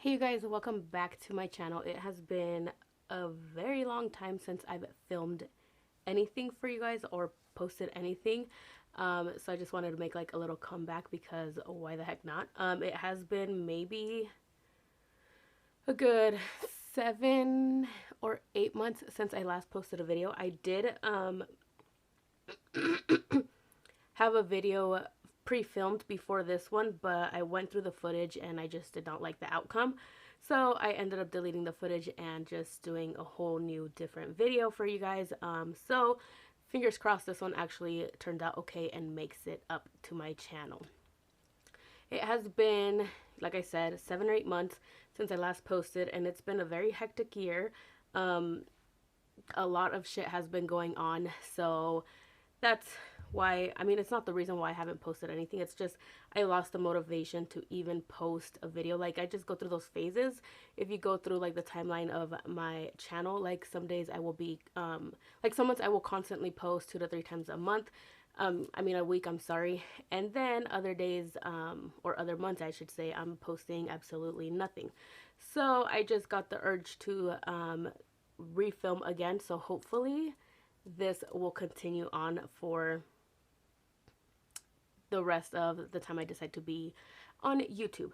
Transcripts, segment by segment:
Hey you guys, welcome back to my channel. It has been a very long time since I've filmed anything for you guys or posted anything. So I just wanted to make like a little comeback because why the heck not? It has been maybe a good 7 or 8 months since I last posted a video. I did have a video pre-filmed before this one, but I went through the footage and I just did not like the outcome. So I ended up deleting the footage and just doing a whole new different video for you guys. So fingers crossed this one actually turned out okay and makes it up to my channel. It has been, like I said, 7 or 8 months since I last posted, and it's been a very hectic year. A lot of shit has been going on, so that's why, I mean, it's not the reason why I haven't posted anything. It's just I lost the motivation to even post a video. Like, I just go through those phases. If you go through like the timeline of my channel, like some days I will be like some months I will constantly post 2 to 3 times a month. I mean a week, I'm sorry. And then other days or other months I should say, I'm posting absolutely nothing. So I just got the urge to refilm again, so hopefully this will continue on for the rest of the time I decide to be on YouTube.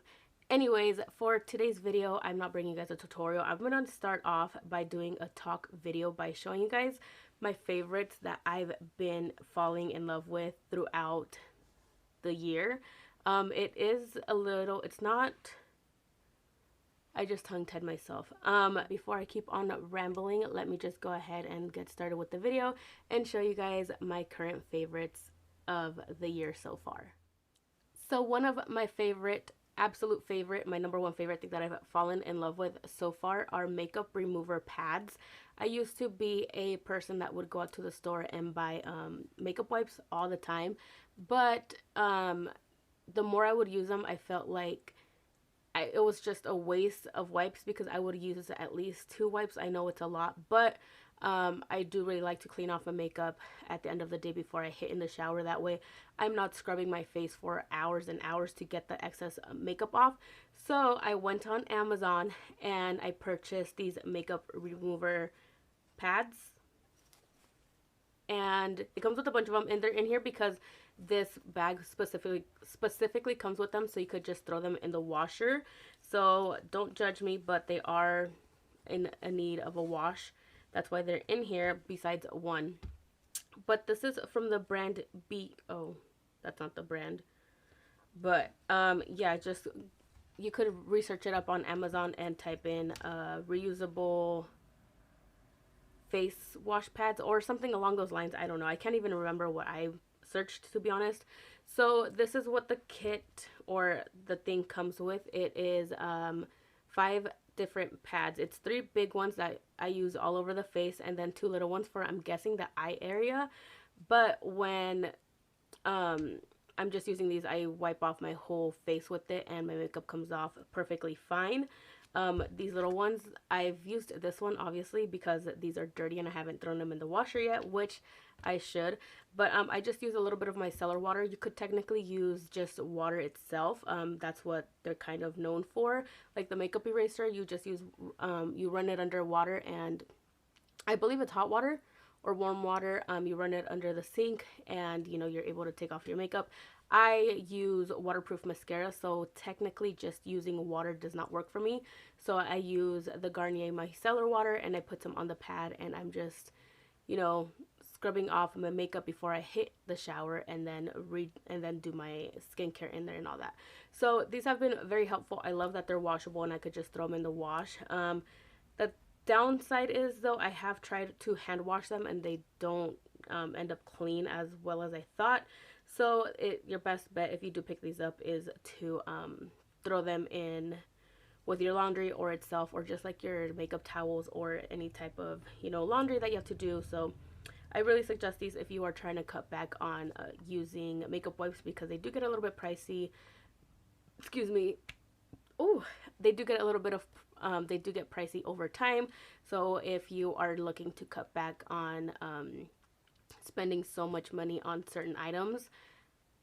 Anyways, for today's video, I'm not bringing you guys a tutorial. I'm going to start off by doing a talk video by showing you guys my favorites that I've been falling in love with throughout the year. It is a little, it's not, I just tongue-tied myself. Before I keep on rambling, let me just go ahead and get started with the video and show you guys my current favorites of the year so far. So one of my favorite, absolute favorite, my number one favorite thing that I've fallen in love with so far are makeup remover pads. I used to be a person that would go out to the store and buy makeup wipes all the time, but the more I would use them, I felt like it was just a waste of wipes because I would use at least 2 wipes. I know it's a lot, but I do really like to clean off my makeup at the end of the day before I hit in the shower. That way I'm not scrubbing my face for hours and hours to get the excess makeup off. So I went on Amazon and I purchased these makeup remover pads. And it comes with a bunch of them, and they're in here because this bag specifically comes with them, so you could just throw them in the washer. So don't judge me, but they are in a need of a wash. That's why they're in here, besides one. But this is from the brand oh, that's not the brand. But yeah, just you could research it up on Amazon and type in reusable face wash pads or something along those lines. I don't know. I can't even remember what I searched, to be honest. So this is what the kit or the thing comes with. It is 5 different pads. It's 3 big ones that I use all over the face, and then 2 little ones for, I'm guessing, the eye area. But when I'm just using these, I wipe off my whole face with it and my makeup comes off perfectly fine. These little ones, I've used this one obviously because these are dirty and I haven't thrown them in the washer yet, which I should. But I just use a little bit of my micellar water. You could technically use just water itself. That's what they're kind of known for. Like the makeup eraser, you just use, you run it under water, and I believe it's hot water or warm water. You run it under the sink and you know you're able to take off your makeup. I use waterproof mascara, so technically just using water does not work for me. So I use the Garnier micellar water and I put some on the pad, and I'm just, you know, scrubbing off my makeup before I hit the shower, and then do my skincare in there and all that. So these have been very helpful. I love that they're washable and I could just throw them in the wash. The downside is though, I have tried to hand wash them and they don't end up clean as well as I thought. So your best bet if you do pick these up is to throw them in with your laundry or itself, or just like your makeup towels or any type of, you know, laundry that you have to do. So I really suggest these if you are trying to cut back on using makeup wipes, because they do get a little bit pricey. Excuse me. Oh, they do get a little bit of they do get pricey over time. So if you are looking to cut back on spending so much money on certain items,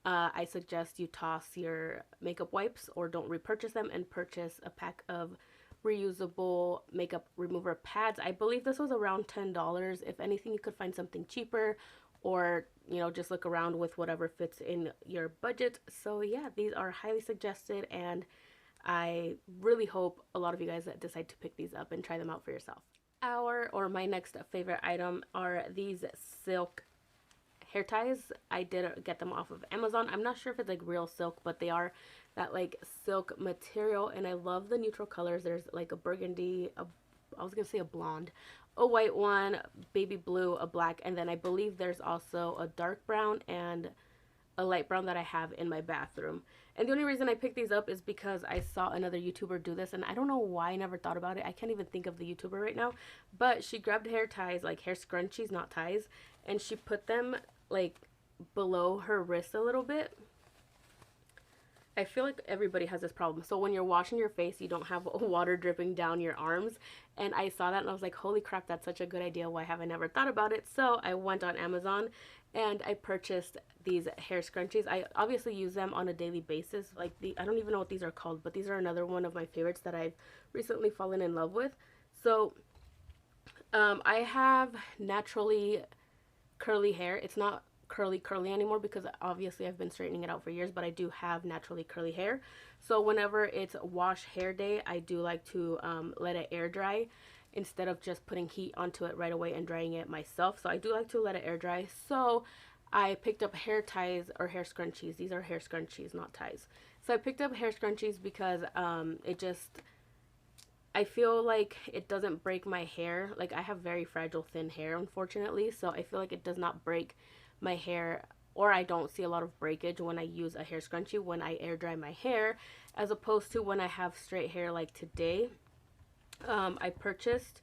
I suggest you toss your makeup wipes or don't repurchase them and purchase a pack of reusable makeup remover pads. I believe this was around $10. If anything, you could find something cheaper, or just look around with whatever fits in your budget. So yeah, these are highly suggested, and I really hope a lot of you guys decide to pick these up and try them out for yourself. My next favorite item are these silk hair ties. I did get them off of Amazon. I'm not sure if it's like real silk, but they are that like silk material, and I love the neutral colors. There's like a burgundy, I was gonna say a blonde, a white one, baby blue, a black, and then I believe there's also a dark brown and a light brown that I have in my bathroom. And the only reason I picked these up is because I saw another YouTuber do this, and I don't know why I never thought about it. I can't even think of the YouTuber right now, but she grabbed hair ties, like hair scrunchies, not ties, and she put them like below her wrist a little bit. I feel like everybody has this problem. So when you're washing your face, you don't have water dripping down your arms. And I saw that and I was like, holy crap, that's such a good idea. Why have I never thought about it? So I went on Amazon and I purchased these hair scrunchies. I obviously use them on a daily basis. Like I don't even know what these are called, but these are another one of my favorites that I've recently fallen in love with. So I have naturally curly hair. It's not curly anymore because obviously I've been straightening it out for years, but I do have naturally curly hair. So whenever it's wash hair day, I do like to let it air dry instead of just putting heat onto it right away and drying it myself. So I do like to let it air dry. So I picked up hair ties or hair scrunchies. These are hair scrunchies, not ties. So I picked up hair scrunchies because I feel like it doesn't break my hair. Like I have very fragile thin hair, unfortunately, so I feel like it does not break my hair, or I don't see a lot of breakage when I use a hair scrunchie when I air dry my hair, as opposed to when I have straight hair like today. I purchased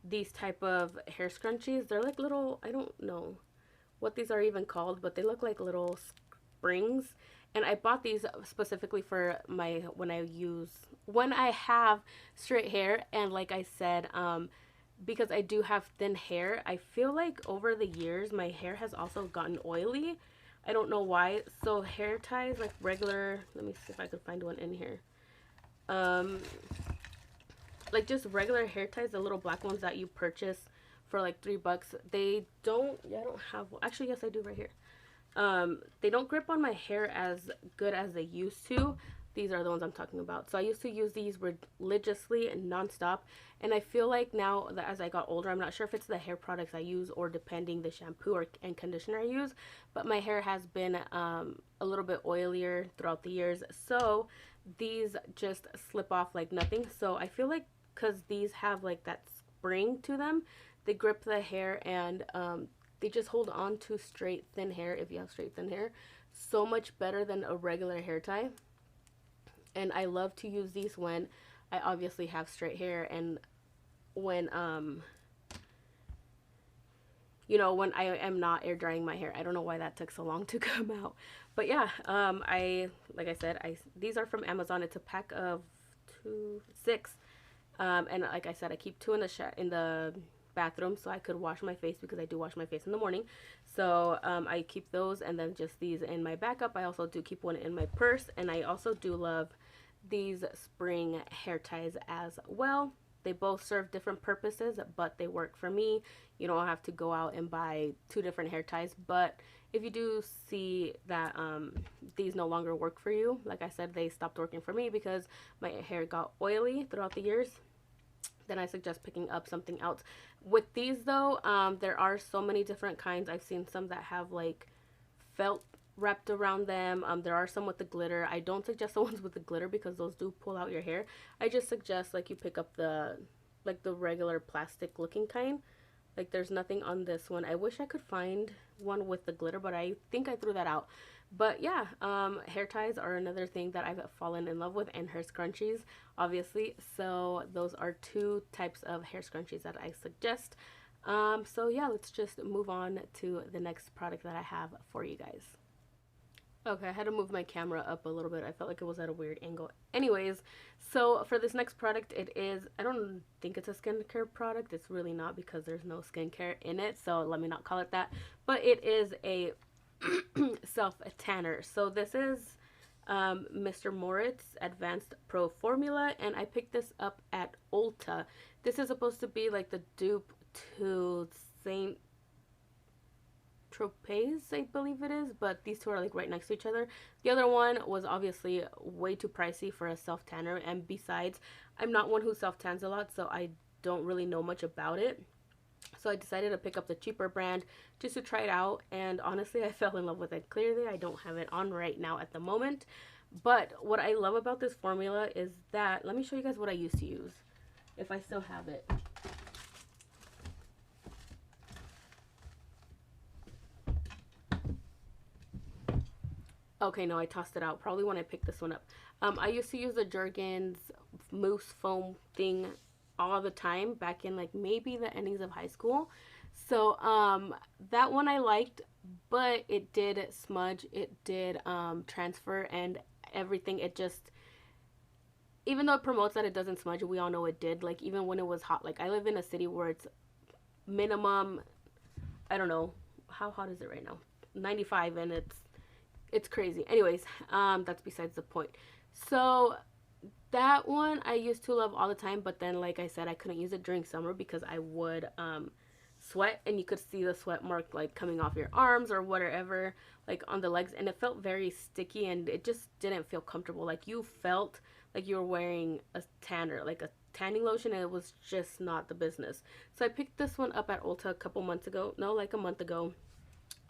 these type of hair scrunchies. They're like little, I don't know what these are even called, but they look like little springs. And I bought these specifically for when I have straight hair. And like I said, because I do have thin hair, I feel like over the years my hair has also gotten oily. I don't know why. So hair ties, like regular, let me see if I could find one in here. Like just regular hair ties, the little black ones that you purchase for like $3. I don't have, actually yes I do right here. They don't grip on my hair as good as they used to. These are the ones I'm talking about. So I used to use these religiously and nonstop, and I feel like now that as I got older, I'm not sure if it's the hair products I use or depending the shampoo and conditioner I use, but my hair has been a little bit oilier throughout the years, so these just slip off like nothing. So I feel like because these have like that spring to them, they grip the hair, and they just hold on to straight thin hair, if you have straight thin hair, so much better than a regular hair tie. And I love to use these when I obviously have straight hair, and when when I am not air drying my hair. I don't know why that took so long to come out, but yeah, like I said, these are from Amazon. It's a pack of 6, and like I said, I keep 2 in the bathroom so I could wash my face, because I do wash my face in the morning. So I keep those, and then just these in my backup. I also do keep one in my purse, and I also do love these spring hair ties as well. They both serve different purposes, but they work for me. You don't have to go out and buy 2 different hair ties. But if you do see that these no longer work for you, like I said, they stopped working for me because my hair got oily throughout the years, then I suggest picking up something else. With these though, there are so many different kinds. I've seen some that have like felt wrapped around them. There are some with the glitter. I don't suggest the ones with the glitter because those do pull out your hair. I just suggest like you pick up the regular plastic looking kind. Like there's nothing on this one. I wish I could find one with the glitter, but I think I threw that out. But yeah, hair ties are another thing that I've fallen in love with, and hair scrunchies, obviously. So those are 2 types of hair scrunchies that I suggest. So yeah, let's just move on to the next product that I have for you guys. Okay, I had to move my camera up a little bit. I felt like it was at a weird angle. Anyways, so for this next product, I don't think it's a skincare product. It's really not, because there's no skincare in it. So let me not call it that. But it is a self tanner. So this is Mr. Moritz Advanced Pro Formula, and I picked this up at Ulta. This is supposed to be like the dupe to Saint Tropez, I believe it is, but these two are like right next to each other. The other one was obviously way too pricey for a self tanner, and besides, I'm not one who self tans a lot, so I don't really know much about it. So I decided to pick up the cheaper brand just to try it out, and honestly, I fell in love with it. Clearly, I don't have it on right now at the moment, but what I love about this formula is that, let me show you guys what I used to use, if I still have it. Okay, no, I tossed it out. Probably when I picked this one up. I used to use the Jergens mousse foam thing all the time back in like maybe the endings of high school. So that one I liked, but it did smudge. It did transfer and everything. It just, even though it promotes that it doesn't smudge, we all know it did. Like even when it was hot. Like I live in a city where it's minimum, I don't know, how hot is it right now? 95, and it's crazy. Anyways, that's besides the point. So that one I used to love all the time, but then like I said, I couldn't use it during summer because I would sweat, and you could see the sweat mark like coming off your arms or whatever, like on the legs, and it felt very sticky and it just didn't feel comfortable. Like you felt like you were wearing a tanner, like a tanning lotion, and it was just not the business. So I picked this one up at Ulta a couple months ago, no, like a month ago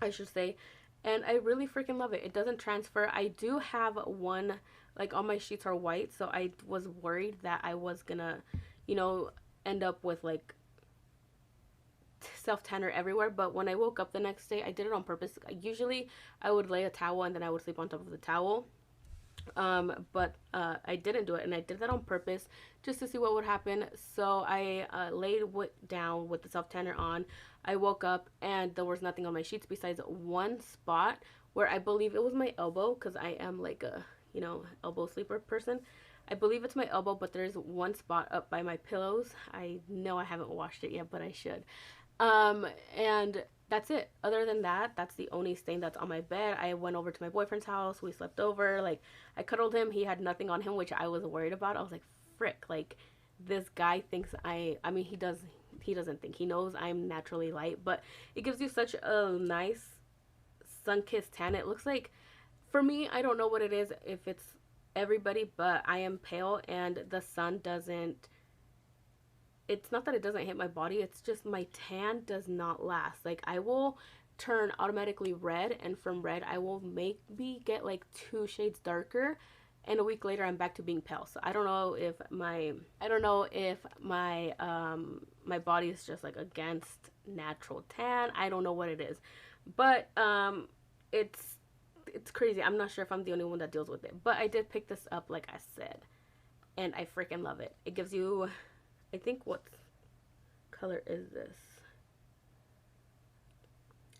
I should say, and I really freaking love it. It doesn't transfer. I do have one, like all my sheets are white, so I was worried that I was gonna, you know, end up with like self tanner everywhere. But when I woke up the next day, I did it on purpose. Usually I would lay a towel and then I would sleep on top of the towel, but I didn't do it, and I did that on purpose just to see what would happen. So I laid down with the self tanner on. I woke up and there was nothing on my sheets besides one spot where I believe it was my elbow, because I am like a, you know, elbow sleeper person. I believe it's my elbow, but there's one spot up by my pillows. I know I haven't washed it yet, but I should. And that's it. Other than that, that's the only stain that's on my bed. I went over to my boyfriend's house. We slept over. Like, I cuddled him. He had nothing on him, which I was worried about. I was like, frick. Like, this guy thinks I mean, he doesn't think. He knows I'm naturally light, but it gives you such a nice sun-kissed tan. It looks like, for me, I don't know what it is, if it's everybody, but I am pale, and the sun doesn't, it's not that it doesn't hit my body, it's just my tan does not last. Like, I will turn automatically red, and from red I will maybe get like 2 shades darker, and a week later I'm back to being pale. So I don't know if my my body is just like against natural tan. I don't know what it is, but it's crazy. I'm not sure if I'm the only one that deals with it, but I did pick this up, like I said, and I freaking love it. It gives you, I think, what color is this?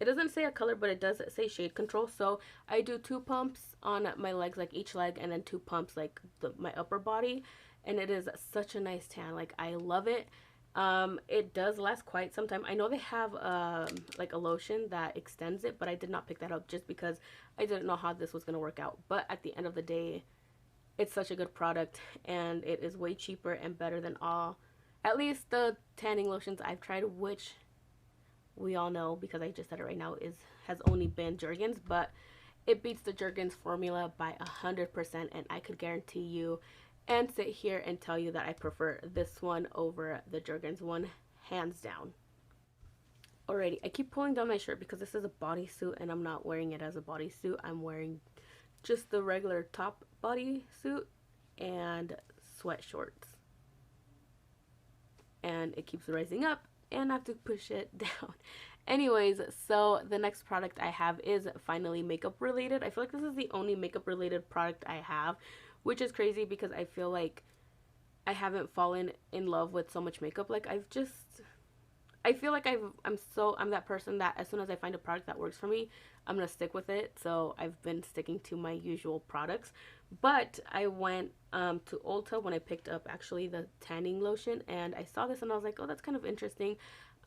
It doesn't say a color, but it does say shade control. So I do 2 pumps on my legs, like each leg, and then 2 pumps like my upper body, and it is such a nice tan. Like, I love it. It does last quite some time. I know they have like a lotion that extends it, but I did not pick that up just because I didn't know how this was gonna work out. But at the end of the day, it's such a good product, and it is way cheaper and better than at least the tanning lotions I've tried, which we all know, because I just said it right now, has only been Jergens, but it beats the Jergens formula by 100%, and I could guarantee you and sit here and tell you that I prefer this one over the Jergens one, hands down. Alrighty, I keep pulling down my shirt because this is a bodysuit, and I'm not wearing it as a bodysuit. I'm wearing just the regular top bodysuit and sweat shorts, and it keeps rising up, and I have to push it down. Anyways, so the next product I have is finally makeup related. I feel like this is the only makeup related product I have, which is crazy because I feel like I haven't fallen in love with so much makeup. Like, I feel like I'm that person that as soon as I find a product that works for me, I'm gonna stick with it. So I've been sticking to my usual products. But I went to Ulta when I picked up actually the tanning lotion, and I saw this and I was like, oh, that's kind of interesting.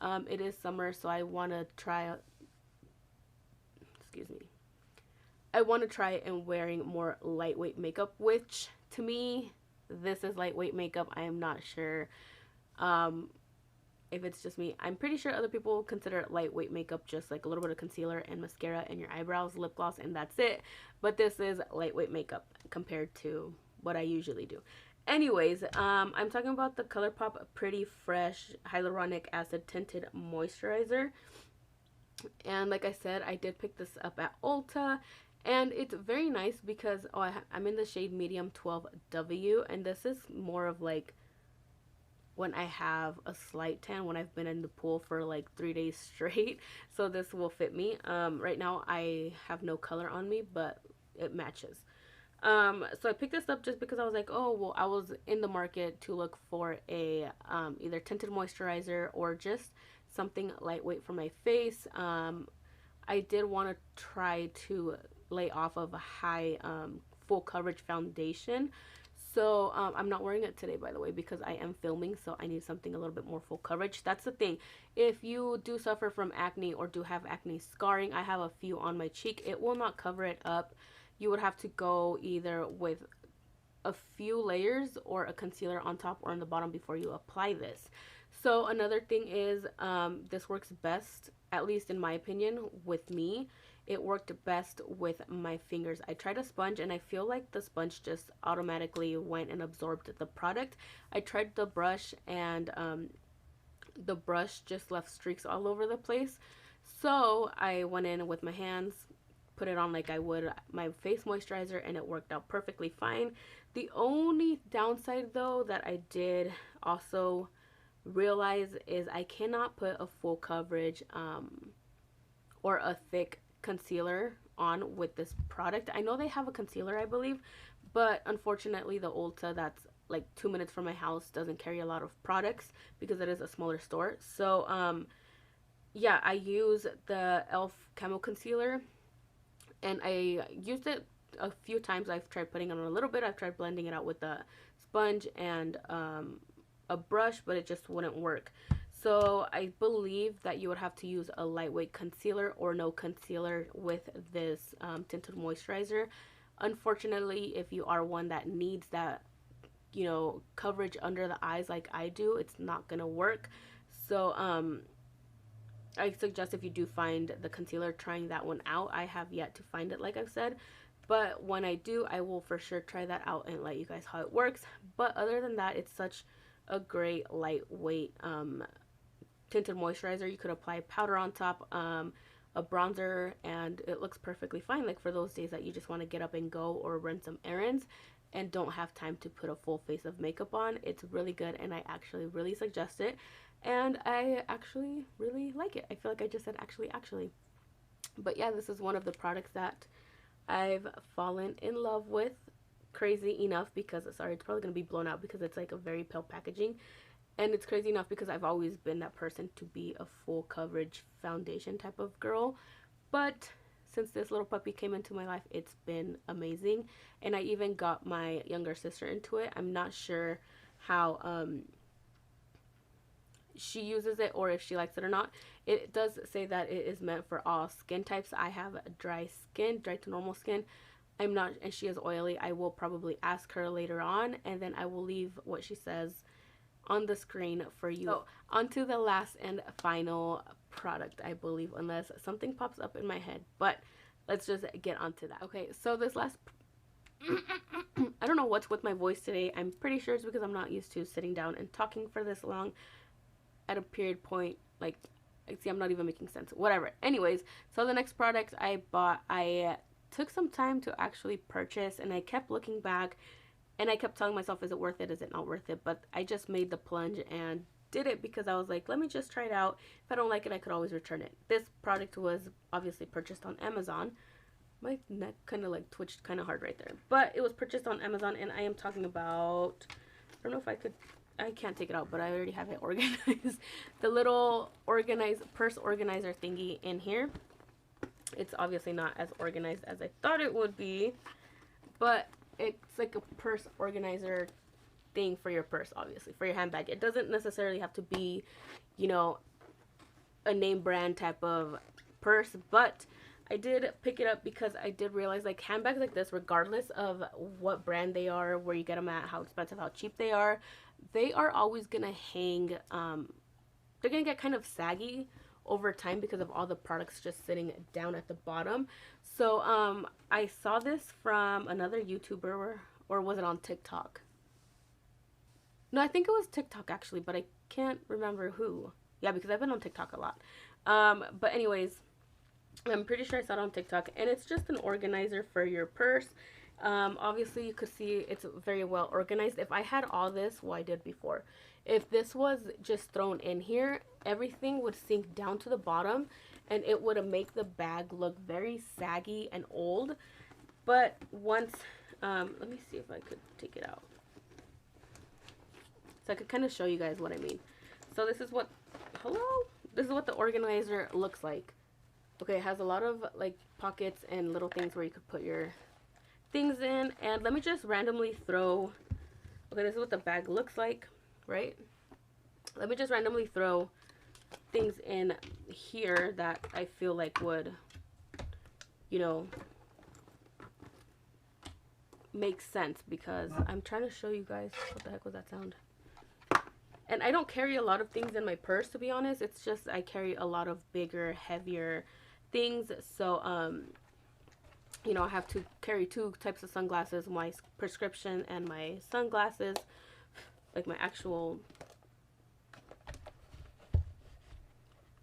It is summer, so I want to try out, excuse me, I want to try and wearing more lightweight makeup, which to me, this is lightweight makeup. I am not sure if it's just me. I'm pretty sure other people consider it lightweight makeup, just like a little bit of concealer and mascara and your eyebrows, lip gloss, and that's it. But this is lightweight makeup compared to what I usually do. Anyways, I'm talking about the Colourpop Pretty Fresh Hyaluronic Acid Tinted Moisturizer. And like I said, I did pick this up at Ulta. And it's very nice because I'm in the shade medium 12W. And this is more of like when I have a slight tan, when I've been in the pool for like 3 days straight. So this will fit me. Right now I have no color on me, but it matches. So I picked this up just because I was like, oh, well, I was in the market to look for a either tinted moisturizer or just something lightweight for my face. I did want to try to lay off of a high full coverage foundation. So I'm not wearing it today, by the way, because I am filming, so I need something a little bit more full coverage. That's the thing. If you do suffer from acne or do have acne scarring, I have a few on my cheek. It will not cover it up. You would have to go either with a few layers or a concealer on top or on the bottom before you apply this. So another thing is this works best, at least in my opinion, with me. It worked best with my fingers. I tried a sponge and I feel like the sponge just automatically went and absorbed the product. I tried the brush and the brush just left streaks all over the place. So I went in with my hands, put it on like I would my face moisturizer, and it worked out perfectly fine. The only downside though that I did also realize is I cannot put a full coverage or a thick concealer on with this product. I know they have a concealer, I believe, but unfortunately the Ulta that's like 2 minutes from my house doesn't carry a lot of products because it is a smaller store. So yeah, I use the e.l.f. Camo Concealer, and I used it a few times. I've tried putting it on a little bit. I've tried blending it out with a sponge and a brush, but it just wouldn't work. So I believe that you would have to use a lightweight concealer or no concealer with this tinted moisturizer. Unfortunately, if you are one that needs that, you know, coverage under the eyes like I do, it's not gonna work. So I suggest if you do find the concealer, trying that one out. I have yet to find it, like I've said, but when I do, I will for sure try that out and let you guys how it works. But other than that, it's such a great lightweight tinted moisturizer. You could apply powder on top, a bronzer, and it looks perfectly fine, like for those days that you just want to get up and go or run some errands and don't have time to put a full face of makeup on. It's really good, and I actually really suggest it, and I actually really like it. I feel like I just said actually. But yeah, this is one of the products that I've fallen in love with. Crazy enough because, sorry, it's probably going to be blown out because it's like a very pale packaging. And it's crazy enough because I've always been that person to be a full coverage foundation type of girl. But since this little puppy came into my life, it's been amazing. And I even got my younger sister into it. I'm not sure how she uses it or if she likes it or not. It does say that it is meant for all skin types. I have dry skin, dry to normal skin. I'm not, and she is oily. I will probably ask her later on, and then I will leave what she says on the screen for you. So, on to the last and final product, I believe, unless something pops up in my head. But let's just get onto that. Okay, so this last I don't know what's with my voice today. I'm pretty sure it's because I'm not used to sitting down and talking for this long at a period point. Like, see, I'm not even making sense. Whatever. Anyways, so the next product I bought, I took some time to actually purchase, and I kept looking back and I kept telling myself, is it worth it? Is it not worth it? But I just made the plunge and did it because I was like, let me just try it out. If I don't like it, I could always return it. This product was obviously purchased on Amazon. My neck kind of like twitched kind of hard right there. But it was purchased on Amazon, and I am talking about, I don't know if I could, I can't take it out, but I already have it organized. The little purse organizer thingy in here. It's obviously not as organized as I thought it would be, but it's like a purse organizer thing for your purse, obviously, for your handbag. It doesn't necessarily have to be, you know, a name brand type of purse, but I did pick it up because I did realize, like, handbags like this, regardless of what brand they are, where you get them at, how expensive, how cheap they are always gonna hang, they're gonna get kind of saggy over time because of all the products just sitting down at the bottom. So I saw this from another YouTuber, or was it on TikTok? No, I think it was TikTok actually, but I can't remember who. Yeah, because I've been on TikTok a lot. But anyways, I'm pretty sure I saw it on TikTok, and it's just an organizer for your purse. Obviously you could see it's very well organized. If I had all this, well, I did before, if this was just thrown in here, everything would sink down to the bottom, and it would make the bag look very saggy and old. But once, let me see if I could take it out, so I could kind of show you guys what I mean. So this is what, this is what the organizer looks like. Okay, it has a lot of like pockets and little things where you could put your things in. And let me just randomly throw, okay, this is what the bag looks like, right? Let me just randomly throw things in here that I feel like would, you know, make sense, because I'm trying to show you guys. What the heck was that sound? And I don't carry a lot of things in my purse, to be honest. It's just I carry a lot of bigger, heavier things. So you know, I have to carry 2 types of sunglasses, my prescription and my sunglasses, like my actual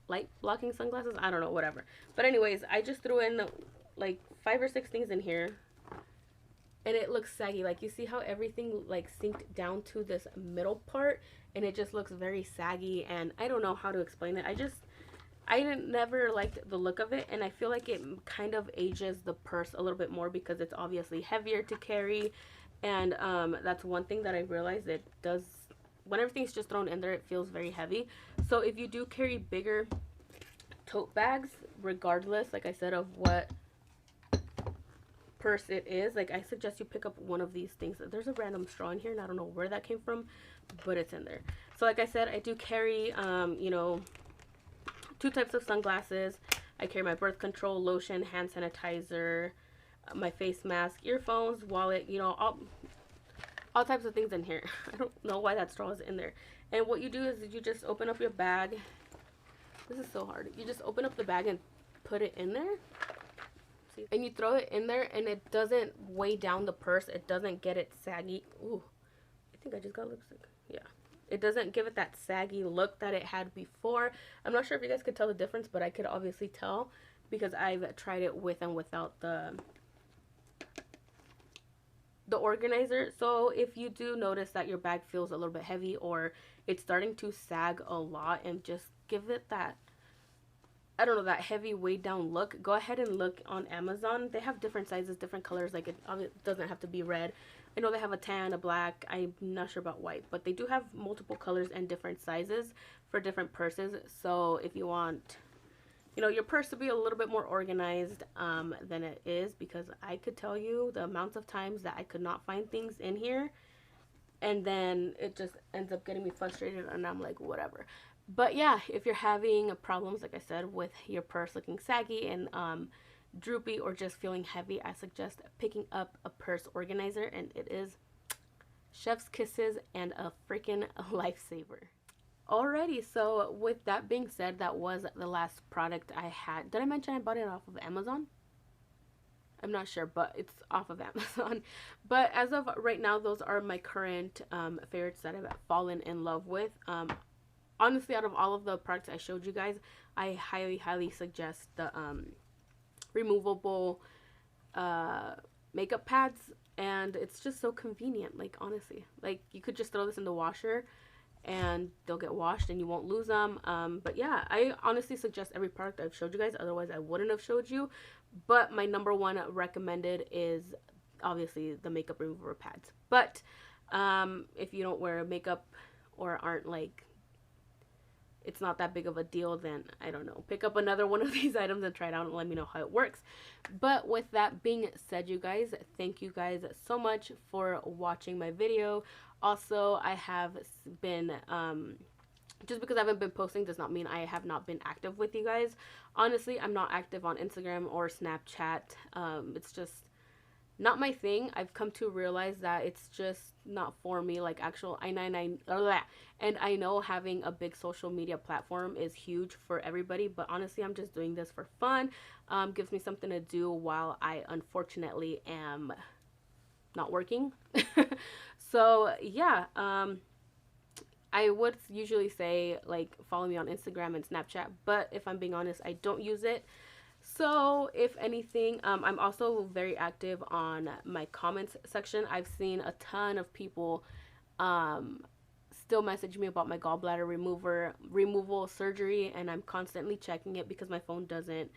light blocking sunglasses. I don't know, whatever. But anyways, I just threw in like 5 or 6 things in here, and it looks saggy. Like, you see how everything like sinked down to this middle part, and it just looks very saggy, and I don't know how to explain it. I never liked the look of it, and I feel like it kind of ages the purse a little bit more because it's obviously heavier to carry. And that's one thing that I realized, it does, when everything's just thrown in there, it feels very heavy. So if you do carry bigger tote bags, regardless, like I said, of what purse it is, like, I suggest you pick up one of these things. There's a random straw in here, and I don't know where that came from, but it's in there. So like I said, I do carry you know, 2 types of sunglasses. I carry my birth control, lotion, hand sanitizer, my face mask, earphones, wallet, you know, all types of things in here. I don't know why that straw is in there. And what you do is you just open up your bag. This is so hard. You just open up the bag and put it in there. See? And you throw it in there, and it doesn't weigh down the purse. It doesn't get it saggy. Ooh, I think I just got lipstick. Yeah. It doesn't give it that saggy look that it had before. I'm not sure if you guys could tell the difference, but I could obviously tell because I've tried it with and without the organizer. So if you do notice that your bag feels a little bit heavy, or it's starting to sag a lot, and just give it that, I don't know, that heavy weighed down look, go ahead and look on Amazon. They have different sizes, different colors. Like, it doesn't have to be red. I know they have a tan, a black. I'm not sure about white, but they do have multiple colors and different sizes for different purses. So if you want, you know, your purse to be a little bit more organized than it is, because I could tell you the amounts of times that I could not find things in here, and then it just ends up getting me frustrated, and I'm like, whatever. But yeah, if you're having problems, like I said, with your purse looking saggy and droopy, or just feeling heavy, I suggest picking up a purse organizer, and it is chef's kisses and a freaking lifesaver. Alrighty, so with that being said, that was the last product I had. Did I mention I bought it off of Amazon? I'm not sure, but it's off of Amazon. But as of right now, those are my current favorites that I've fallen in love with. Honestly, out of all of the products I showed you guys, I highly suggest the removable makeup pads, and it's just so convenient. Like, honestly, like, you could just throw this in the washer and they'll get washed and you won't lose them. But yeah, I honestly suggest every product I've showed you guys, otherwise I wouldn't have showed you. But my number one recommended is obviously the makeup remover pads. But if you don't wear makeup, or aren't like, it's not that big of a deal, then I don't know, pick up another one of these items and try it out and let me know how it works. But with that being said, you guys, thank you guys so much for watching my video. Also, I have been Just because I haven't been posting does not mean I have not been active with you guys. Honestly, I'm not active on Instagram or Snapchat. It's just not my thing. I've come to realize that it's just not for me. Like actual and I know having a big social media platform is huge for everybody, but honestly, I'm just doing this for fun. Gives me something to do while I unfortunately am not working. So yeah, I would usually say like follow me on Instagram and Snapchat, but if I'm being honest, I don't use it. So if anything, I'm also very active on my comments section. I've seen a ton of people still message me about my gallbladder removal surgery, and I'm constantly checking it because my phone doesn't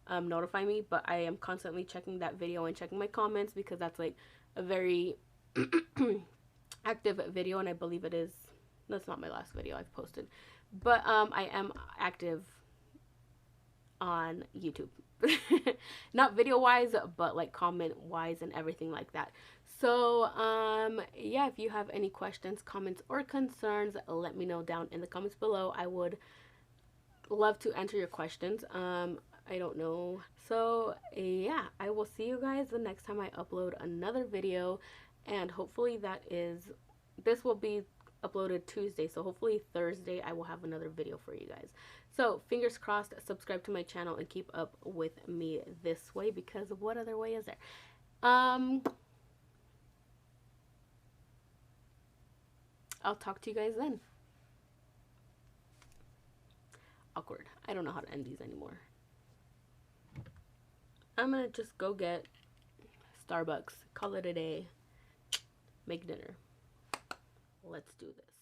notify me, but I am constantly checking that video and checking my comments because that's like a very active video, and I believe it is. That's not my last video I've posted, but I am active on YouTube. Not video wise, but like comment wise and everything like that. So yeah, if you have any questions, comments, or concerns, let me know down in the comments below. I would love to answer your questions. I don't know. So yeah, I will see you guys the next time I upload another video, and hopefully this will be uploaded Tuesday, so hopefully Thursday I will have another video for you guys. So fingers crossed, subscribe to my channel and keep up with me this way, because what other way is there? I'll talk to you guys then. Awkward. I don't know how to end these anymore. I'm gonna just go get Starbucks, call it a day, make dinner. Let's do this.